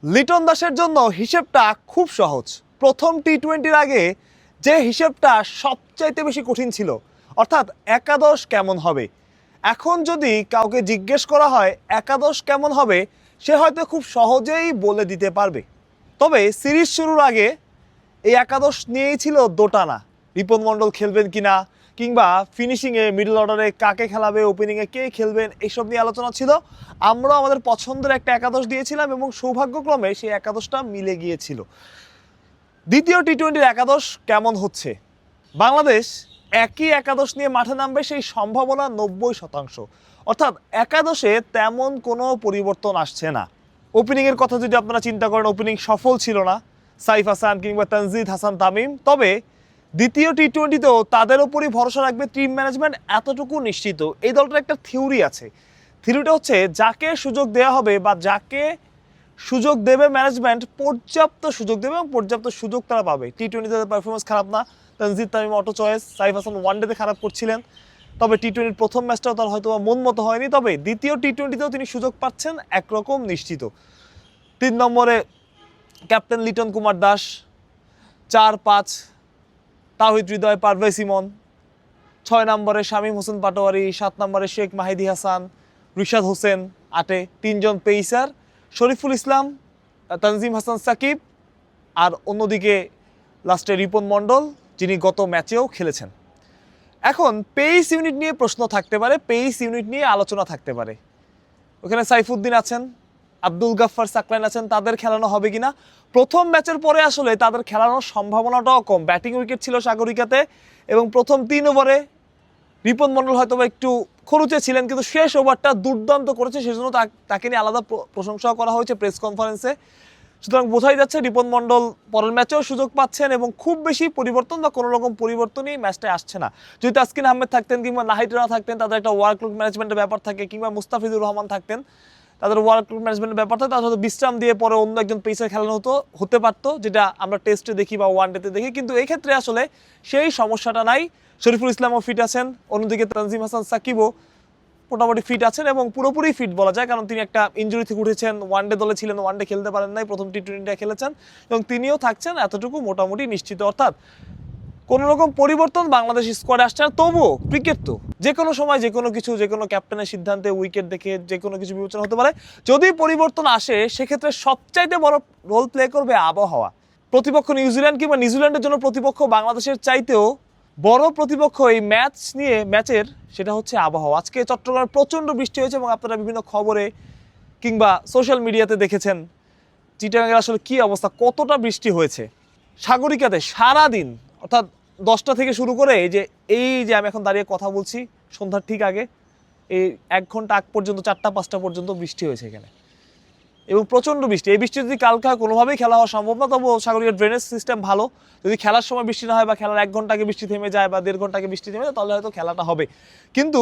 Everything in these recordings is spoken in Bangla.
লিটন দাসের জন্য হিসেবটা খুব সহজ। প্রথম টি-20-র আগে যে হিসেবটা সবচাইতে বেশি কঠিন ছিল, অর্থাৎ একাদশ কেমন হবে। এখন যদি কাউকে জিজ্ঞেস করা হয় একাদশ কেমন হবে, সে হয়তো খুব সহজেই বলে দিতে পারবে। তবে সিরিজ শুরুর আগে এই একাদশ নিয়েই ছিল দোটানা। রিপন মণ্ডল খেলবেন কিনা, কিংবা ফিনিশিংয়ে মিডল অর্ডারে কাকে খেলাবে, ওপেনিংয়ে কে খেলবেন, এইসব নিয়ে আলোচনা ছিল। আমরা আমাদের পছন্দের একটা একাদশ দিয়েছিলাম এবং সৌভাগ্যক্রমে সেই একাদশটা মিলে গিয়েছিল। দ্বিতীয় টি-20-র একাদশ কেমন হচ্ছে? বাংলাদেশ একই একাদশ নিয়ে মাঠে নামবে সেই সম্ভাবনা 90%। অর্থাৎ একাদশে তেমন কোনো পরিবর্তন আসছে না। ওপেনিংয়ের কথা যদি আপনারা চিন্তা করেন, ওপেনিং সফল ছিল না সাইফ হাসান কিংবা তানজিদ হাসান তামিম। তবে দ্বিতীয় টি-20তেও তাদের উপরই ভরসা রাখবে টিম ম্যানেজমেন্ট, এতটুকু নিশ্চিত। এই দলটার একটা থিওরি আছে। থিওরিটা হচ্ছে, যাকে সুযোগ দেওয়া হবে বা যাকে সুযোগ দেবে ম্যানেজমেন্ট, পর্যাপ্ত সুযোগ দেবে এবং পর্যাপ্ত সুযোগ তারা পাবে। টি-20তে পারফরমেন্স খারাপ না, তানজিদ তামিম অটো চয়েস, সাইফ হাসান ওয়ানডেতে খারাপ করছিলেন, তবে টি-20-র প্রথম ম্যাচটাও তার হয়তো মন মতো হয়নি। তবে দ্বিতীয় টি-20তেও তিনি সুযোগ পাচ্ছেন একরকম নিশ্চিত। 3 নম্বরে ক্যাপ্টেন লিটন কুমার দাস, 4-5 তাওহিদ হৃদয়, পারভেজ ইমন, 6 নম্বরে শামীম হোসেন পাটোয়ারি, 7 নম্বরে শেখ মাহিদি হাসান, রিশাদ হোসেন, 8-এ 3 জন পেসার, শরীফুল ইসলাম, তানজিম হাসান সাকিব, আর অন্যদিকে লাস্টে রিপন মণ্ডল, যিনি গত ম্যাচেও খেলেছেন। এখন পেস ইউনিট নিয়ে প্রশ্ন থাকতে পারে, পেস ইউনিট নিয়ে আলোচনা থাকতে পারে। ওখানে সাইফুদ্দিন আছেন, আব্দুল গাফফার সাকলাইন আছেন, তাদের খেলানো হবে কিনা। প্রথম ম্যাচের পরে আসলে তাদের খেলানোর সম্ভাবনাটাও কম। ব্যাটিং উইকেট ছিল সাগরিকাতে এবং প্রথম 3 ওভারে রিপন মণ্ডল হয়তো বা একটু খরুচে ছিলেন, কিন্তু শেষ ওভারটা দুর্দান্ত করেছে, সেজন্য তাকে নিয়ে আলাদা প্রশংসাও করা হয়েছে প্রেস কনফারেন্সে। সুতরাং বোঝাই যাচ্ছে রিপন মণ্ডল পরের ম্যাচেও সুযোগ পাচ্ছেন এবং খুব বেশি পরিবর্তন বা কোনো রকম পরিবর্তনই ম্যাচটায় আসছে না। যদি তাসকিন আহমেদ থাকতেন কিংবা নাহিদ রানা থাকতেন, তাদের একটা ওয়ার্কলোড ম্যানেজমেন্টের ব্যাপার থাকে, কিংবা মুস্তাফিজুর রহমান থাকতেন, তাদের ওয়ার্কলোড ম্যানেজমেন্টের ব্যাপার থাকে, তাদের হয়তো বিশ্রাম দিয়ে পরে অন্য একজন পেসার খেলানো হতে পারতো, যেটা আমরা টেস্টে দেখি বা ওয়ানডেতে দেখি। কিন্তু এই ক্ষেত্রে আসলে সেই সমস্যাটা নাই। শরীফুল ইসলামও ফিট আছেন, অন্যদিকে তানজিম হাসান সাকিবও মোটামুটি ফিট আছেন এবং পুরোপুরি ফিট বলা যায়, কারণ তিনি একটা ইনজুরি থেকে উঠেছেন, ওয়ানডে দলে ছিলেন, ওয়ানডে খেলতে পারেন নাই, প্রথম টি-20টা খেলেছেন এবং তিনিও থাকছেন, এতটুকু মোটামুটি নিশ্চিত। অর্থাৎ কোনো রকম পরিবর্তন বাংলাদেশ স্কোয়াডে আসছে না। তবুও ক্রিকেট তো যে কোনো সময় যে কোনো কিছু, যে কোনো ক্যাপ্টেনের সিদ্ধান্তে, উইকেট দেখে যে কোনো কিছু বিবেচনা হতে পারে। যদি পরিবর্তন আসে, সেক্ষেত্রে সবচাইতে বড় রোল প্লে করবে আবহাওয়া। প্রতিপক্ষ নিউজিল্যান্ড কিংবা নিউজিল্যান্ডের জন্য প্রতিপক্ষ বাংলাদেশের চাইতেও বড় প্রতিপক্ষ এই ম্যাচের, সেটা হচ্ছে আবহাওয়া। আজকে চট্টগ্রামে প্রচণ্ড বৃষ্টি হয়েছে এবং আপনারা বিভিন্ন খবরে কিংবা সোশ্যাল মিডিয়াতে দেখেছেন চিটাগাংয়ের আসলে কী অবস্থা, কতটা বৃষ্টি হয়েছে। সাগরিকাতে সারাদিন, অর্থাৎ 10টা থেকে শুরু করে এই যে আমি এখন দাঁড়িয়ে কথা বলছি, সন্ধ্যার ঠিক আগে এই 1 ঘন্টা আগ পর্যন্ত 4টা-5টা পর্যন্ত বৃষ্টি হয়েছে এখানে এবং প্রচণ্ড বৃষ্টি। এই বৃষ্টি যদি কালকে কোনোভাবেই খেলা হওয়া সম্ভব না, তবুও সাগরিকার ড্রেনেজ সিস্টেম ভালো। যদি খেলার সময় বৃষ্টি না হয় বা খেলার 1 ঘন্টা আগে বৃষ্টি থেমে যায় বা 1.5 ঘন্টা আগে বৃষ্টি থেমে যায়, তাহলে হয়তো খেলাটা হবে। কিন্তু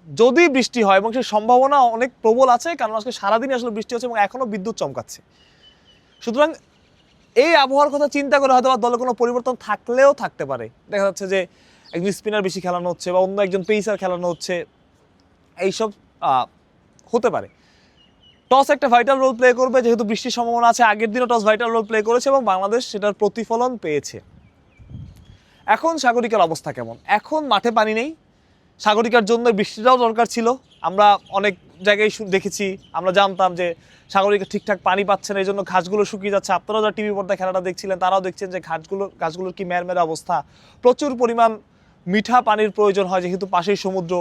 যদি বৃষ্টি হয়, এবং সেই সম্ভাবনা অনেক প্রবল আছে, কারণ আজকে সারাদিনই আসলে বৃষ্টি হচ্ছে এবং এখনও বিদ্যুৎ চমকাচ্ছে। সুতরাং এই আবহাওয়ার কথা চিন্তা করে হয়তো দলে কোনো পরিবর্তন থাকলেও থাকতে পারে। দেখা যাচ্ছে যে একজন স্পিনার বেশি খেলানো হচ্ছে বা অন্য একজন পেসার খেলানো হচ্ছে, এইসব হতে পারে। টস একটা ভাইটাল রোল প্লে করবে, যেহেতু বৃষ্টির সম্ভাবনা আছে। আগের দিনও টস ভাইটাল রোল প্লে করেছে এবং বাংলাদেশ সেটার প্রতিফলন পেয়েছে। এখন সাগরিকার অবস্থা কেমন? এখন মাঠে পানি নেই, সাগরিকার জন্য বৃষ্টিটাও দরকার ছিল। আমরা অনেক জায়গায় দেখেছি, আমরা জানতাম যে সাগরিকা ঠিকঠাক পানি পাচ্ছে না, এই জন্য ঘাসগুলো শুকিয়ে যাচ্ছে। আপনারাও যারা টিভি পর্দায় খেলাটা দেখছিলেন, তারাও দেখছেন যে ঘাসগুলোর কি মেরমেরে অবস্থা। প্রচুর পরিমাণ মিঠা পানির প্রয়োজন হয়, যেহেতু পাশেই সমুদ্র,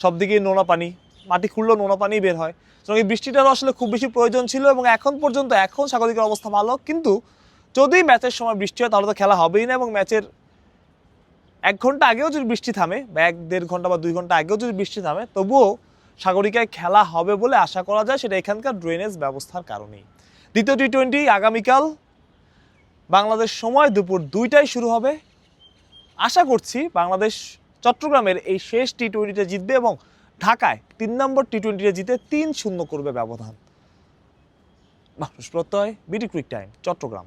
সব দিকেই নোনা পানি, মাটি খুললেও নোনা পানি বের হয়। সুতরাং এই বৃষ্টিটারও আসলে খুব বেশি প্রয়োজন ছিল এবং এখন সাগরিকার অবস্থা ভালো। কিন্তু যদি ম্যাচের সময় বৃষ্টি হয়, তাহলে তো খেলা হবেই না এবং ম্যাচের 1 ঘন্টা আগেও যদি বৃষ্টি থামে বা 1-1.5 ঘন্টা বা 2 ঘন্টা আগেও যদি বৃষ্টি থামে, তবুও সাগরিকায় খেলা হবে বলে আশা করা যায়, সেটা এখানকার ড্রেনেজ ব্যবস্থার কারণেই। দ্বিতীয় টি-20 আগামীকাল বাংলাদেশ সময় দুপুর 2টায় শুরু হবে। আশা করছি বাংলাদেশ চট্টগ্রামের এই শেষ টি-20টা জিতবে এবং ঢাকায় 3 নম্বর টি-20টা জিতে 3-0 করবে ব্যবধান। মানুষ প্রত্যয়, বিডি ক্রিক টাইম, চট্টগ্রাম।